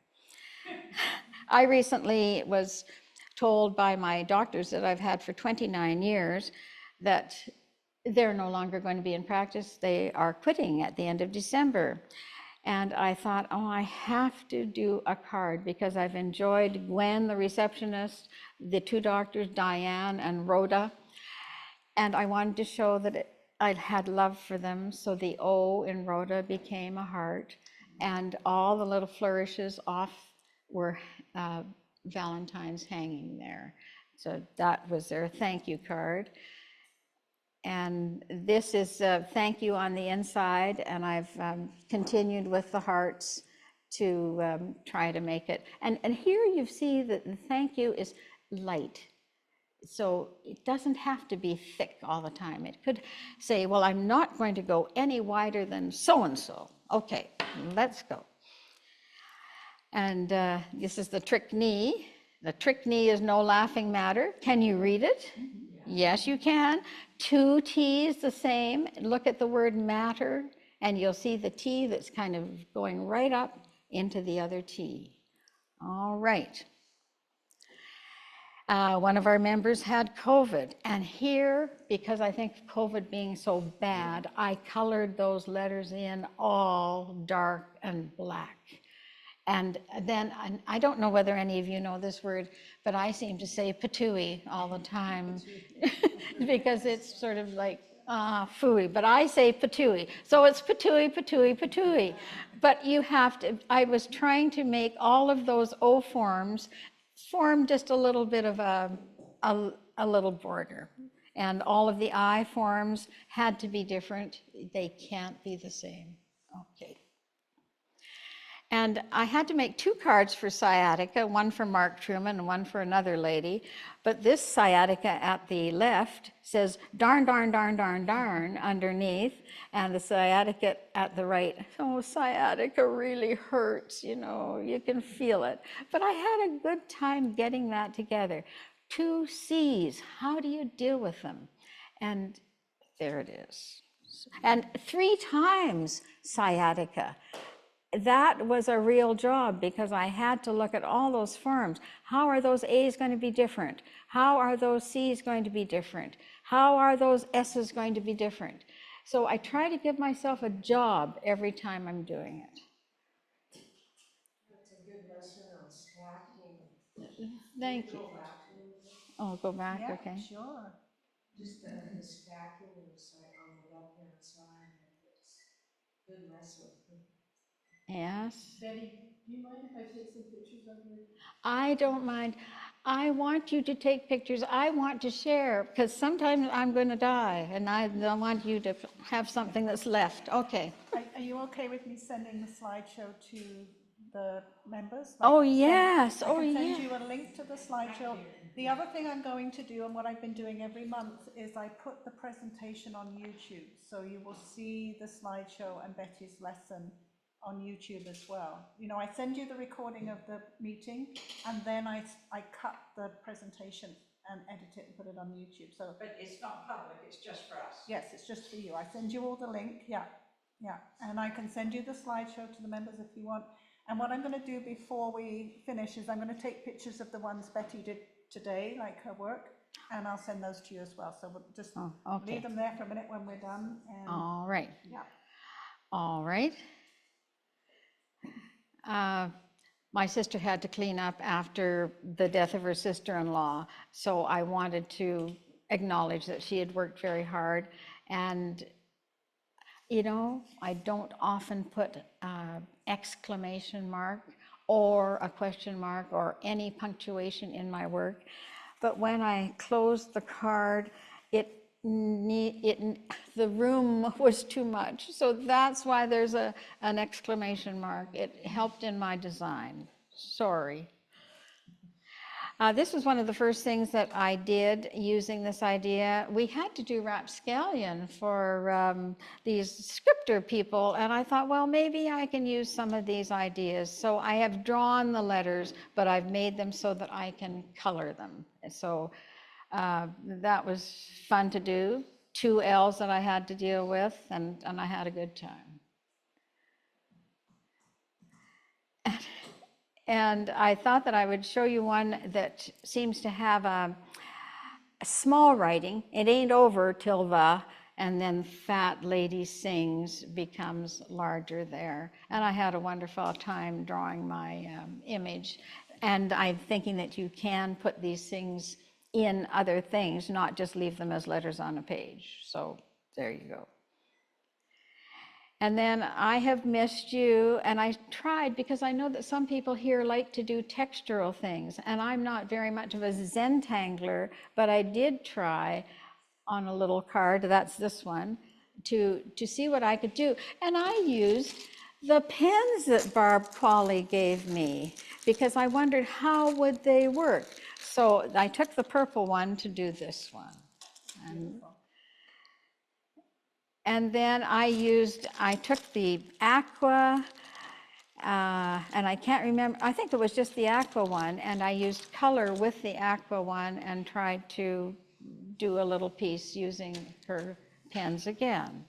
I recently was told by my doctors that I've had for 29 years that they're no longer going to be in practice. They are quitting at the end of December. And I thought, oh, I have to do a card because I've enjoyed Gwen, the receptionist, the two doctors, Diane and Rhoda. And I wanted to show that I had love for them. So the O in Rhoda became a heart. And all the little flourishes off were Valentines hanging there. So that was their thank you card. And this is a thank you on the inside, and I've continued with the hearts to try to make it. And here you see that the thank you is light. So it doesn't have to be thick all the time. It could say, well, I'm not going to go any wider than so-and-so. Okay, let's go. And this is the trick knee. The trick knee is no laughing matter. Can you read it? Yes, you can. Two T's the same. Look at the word matter, and you'll see the T that's kind of going right up into the other T. All right. One of our members had COVID, and here, because I think COVID being so bad, I colored those letters in all dark and black. And then, I don't know whether any of you know this word, but I seem to say patooey all the time because it's sort of like phooey, but I say patooey. So it's patooey, patooey, patooey. But you have to, I was trying to make all of those O forms form just a little bit of a little border. And all of the I forms had to be different. They can't be the same. Okay. And I had to make two cards for sciatica, one for Mark Truman and one for another lady. But this sciatica at the left says darn, darn, darn, darn, darn underneath. And the sciatica at the right, oh, sciatica really hurts, you know, you can feel it. But I had a good time getting that together. Two C's, how do you deal with them? And there it is. And 3 times sciatica. That was a real job because I had to look at all those forms. How are those A's going to be different? How are those C's going to be different? How are those S's going to be different? So I try to give myself a job every time I'm doing it. That's a good lesson on stacking. Thank you. Go back a little bit. Oh, go back, Yeah, okay. sure. Just the stacking on the left-hand side, it's a good lesson. Yes. Betty, do you mind if I take some pictures of her? I don't mind. I want you to take pictures. I want to share because sometimes I'm going to die and I don't want you to have something that's left. Okay. Are you okay with me sending the slideshow to the members? Oh, yes. I Oh, can send yeah. you a link to the slideshow. The other thing I'm going to do, and what I've been doing every month, is I put the presentation on YouTube. So you will see the slideshow and Betty's lesson on YouTube as well. You know, I send you the recording of the meeting, and then I cut the presentation and edit it and put it on YouTube. So, But it's not public, it's just for us. yes, it's just for you. I send you all the link, yeah, and I can send you the slideshow to the members if you want. And what I'm going to do before we finish is I'm going to take pictures of the ones Betty did today, like her work, And I'll send those to you as well, so we'll just Oh, okay. leave them there for a minute when we're done, and, All right. yeah. All right. My sister had to clean up after the death of her sister-in-law, so I wanted to acknowledge that she had worked very hard. And, you know, I don't often put exclamation mark or a question mark or any punctuation in my work, but when I closed the card, the room was too much, so that's why there's an exclamation mark. It helped in my design. Sorry. This was one of the first things that I did using this idea. We had to do rapscallion for these scripter people, and I thought, well, maybe I can use some of these ideas. So I have drawn the letters, but I've made them so that I can color them. So that was fun to do. 2 L's that I had to deal with, and I had a good time. And I thought that I would show you one that seems to have a small writing. It ain't over till the, and then fat lady sings becomes larger there. And I had a wonderful time drawing my image. And I'm thinking that you can put these things in other things, not just leave them as letters on a page. So there you go. And then I have missed you, and I tried, because I know that some people here like to do textural things, and I'm not very much of a Zentangler, but I did try on a little card, that's this one, to see what I could do. And I used the pens that Barb Qualley gave me, because I wondered how would they work. So I took the purple one to do this one. And then I took the aqua, and I can't remember, I think it was just the aqua one, and I used color with the aqua one and tried to do a little piece using her pens again.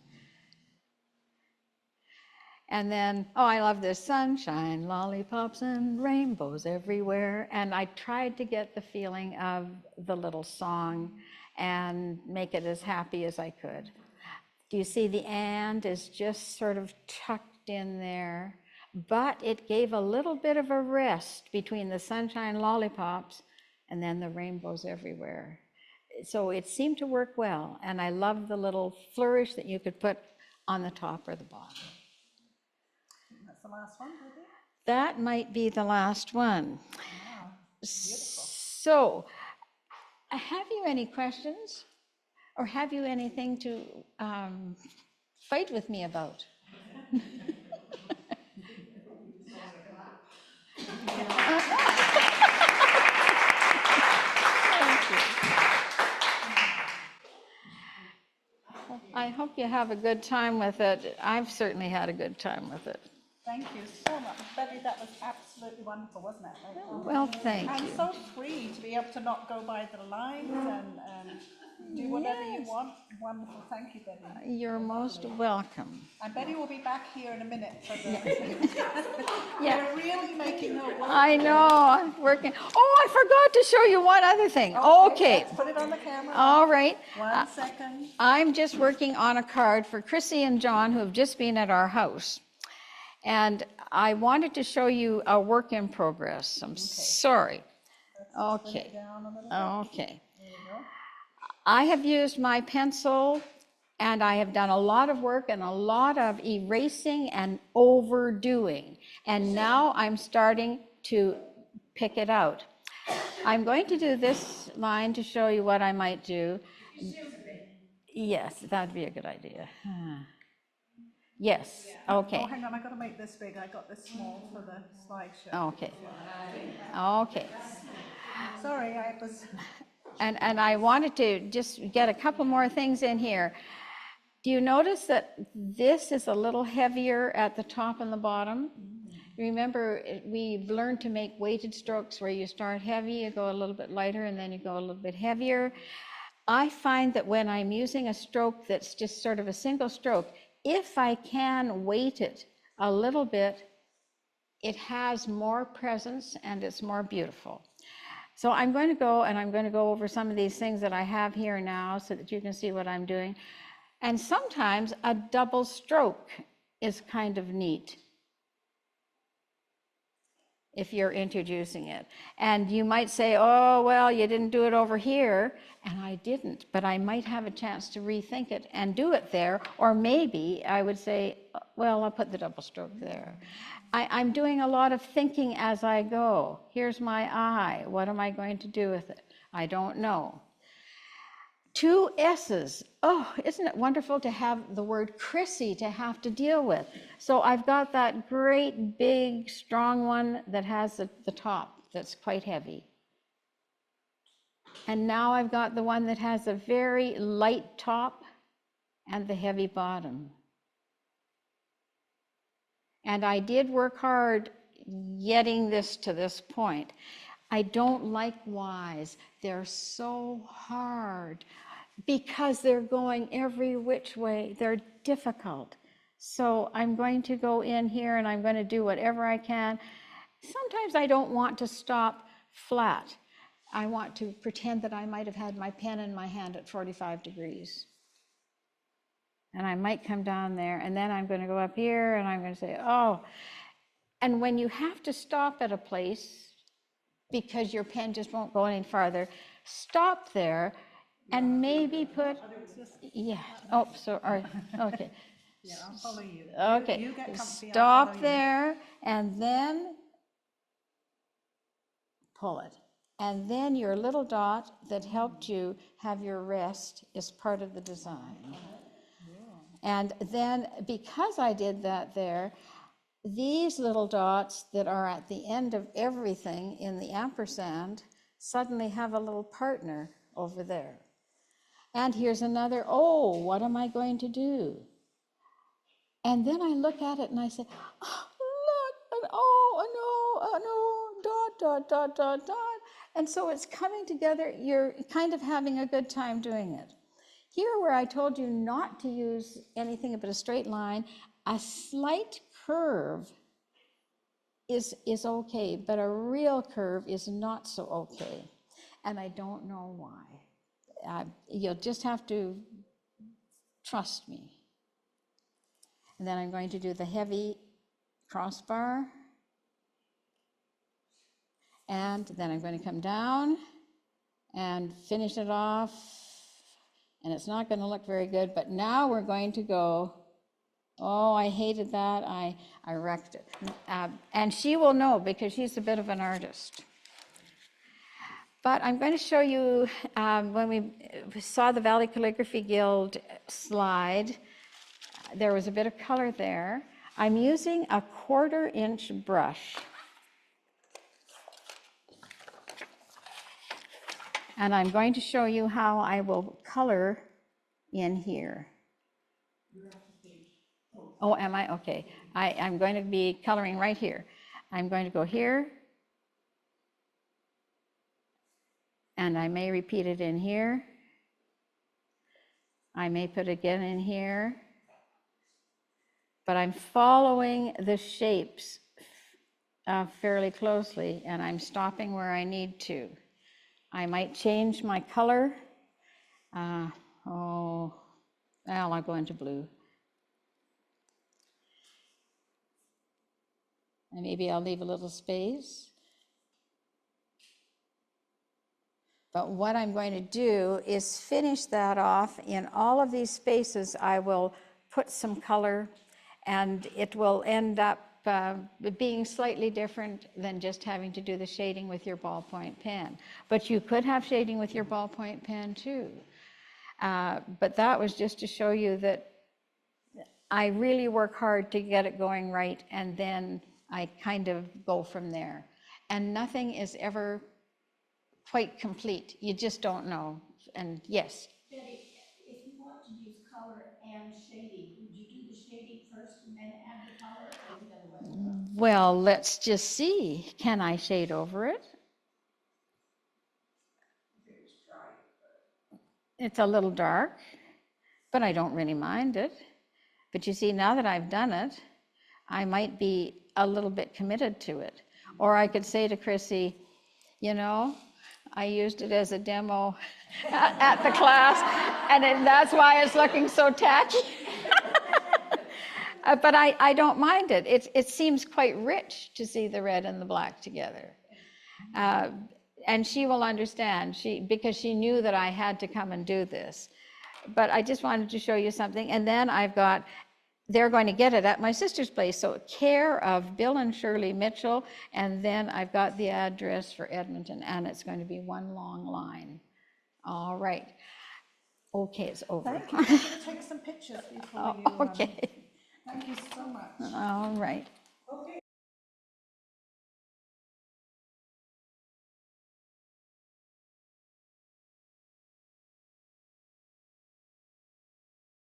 And then, oh, I love this, sunshine, lollipops, and rainbows everywhere. And I tried to get the feeling of the little song and make it as happy as I could. Do you see the and is just sort of tucked in there, but it gave a little bit of a rest between the sunshine lollipops and then the rainbows everywhere. So it seemed to work well, and I love the little flourish that you could put on the top or the bottom. That's the last one, maybe? That might be the last one. Wow, beautiful. So, have you any questions? Or have you anything to fight with me about? I hope you have a good time with it. I've certainly had a good time with it. Thank you so much. Betty, that was absolutely wonderful, wasn't it? Like, Well, thank and you. so free to be able to not go by the lines and do whatever you Yes. want. Wonderful. Thank you, Betty. You're most welcome. And Betty will be back here in a minute for the. Yeah. We're really making her work. I know, I'm working. Oh, I forgot to show you one other thing. Okay. Let's put it on the camera. All right. 1 second. I'm just working on a card for Chrissy and John, who have just been at our house. And I wanted to show you a work in progress. I'm sorry. Okay. Down a little bit. Okay. There you go. I have used my pencil, and I have done a lot of work and a lot of erasing and overdoing. And now I'm starting to pick it out. I'm going to do this line to show you what I might do. Yes, that'd be a good idea. Yes, okay. Oh, hang on, I got to make this big. I got this small for the slideshow. Okay. Okay. Sorry, I was. And I wanted to just get a couple more things in here. Do you notice that this is a little heavier at the top and the bottom? Remember, we've learned to make weighted strokes where you start heavy, you go a little bit lighter, and then you go a little bit heavier. I find that when I'm using a stroke that's just sort of a single stroke, if I can weight it a little bit, it has more presence and it's more beautiful. So I'm going to go and I'm going to go over some of these things that I have here now so that you can see what I'm doing. And sometimes a double stroke is kind of neat if you're introducing it. And you might say, oh, well, you didn't do it over here. And I didn't, but I might have a chance to rethink it and do it there. Or maybe I would say, well, I'll put the double stroke there. I'm doing a lot of thinking as I go. Here's my eye. What am I going to do with it? I don't know. 2 S's. Oh, isn't it wonderful to have the word Chrissy to have to deal with? So I've got that great, big, strong one that has the top that's quite heavy. And now I've got the one that has a very light top and the heavy bottom. And I did work hard getting this to this point. I don't like Y's. They're so hard because they're going every which way. They're difficult. So I'm going to go in here and I'm going to do whatever I can. Sometimes I don't want to stop flat. I want to pretend that I might have had my pen in my hand at 45 degrees. And I might come down there, and then I'm going to go up here, and I'm going to say, oh. And when you have to stop at a place because your pen just won't go any farther, stop there and maybe put, yeah, oh, sorry, okay. Yeah, I'll follow you. Okay, You get comfy, I'll stop follow you. there, and then pull it. And then your little dot that helped you have your rest is part of the design. And then because I did that there, these little dots that are at the end of everything in the ampersand suddenly have a little partner over there. And here's another, oh, what am I going to do? And then I look at it and I say, oh, look, and oh, no, dot, dot, dot, dot, dot. And so it's coming together. You're kind of having a good time doing it. Here, where I told you not to use anything but a straight line, a slight curve is okay, but a real curve is not so okay. And I don't know why. You'll just have to trust me. And then I'm going to do the heavy crossbar. And then I'm going to come down and finish it off. And it's not going to look very good, but now we're going to go, oh, I hated that, I wrecked it. And she will know because she's a bit of an artist. But I'm going to show you, when we saw the Valley Calligraphy Guild slide, there was a bit of color there. I'm using a 1/4 inch brush. And I'm going to show you how I will color in here. Oh, am I? Okay. I'm going to be coloring right here. I'm going to go here. And I may repeat it in here. I may put it again in here. But I'm following the shapes fairly closely, and I'm stopping where I need to. I might change my color. Well, I'll go into blue. And maybe I'll leave a little space. But what I'm going to do is finish that off. In all of these spaces, I will put some color, and it will end up being slightly different than just having to do the shading with your ballpoint pen. But you could have shading with your ballpoint pen too. But that was just to show you that I really work hard to get it going right, and then I kind of go from there. And nothing is ever quite complete. You just don't know. And yes? Betty, if you want to use color and shading, would you do the shading first and then add the color, or the other way? Well, let's just see. Can I shade over it? It's a little dark, but I don't really mind it. But you see, now that I've done it, I might be a little bit committed to it. Or I could say to Chrissy, you know, I used it as a demo at the class, and that's why it's looking so tacky. But I don't mind it. It seems quite rich to see the red and the black together. And she will understand, because she knew that I had to come and do this. But I just wanted to show you something. And then they're going to get it at my sister's place. So care of Bill and Shirley Mitchell. And then I've got the address for Edmonton, and it's going to be one long line. All right. Okay, it's over. Thank you. I'm going to take some pictures before you. Okay. Thank you so much. All right. Okay,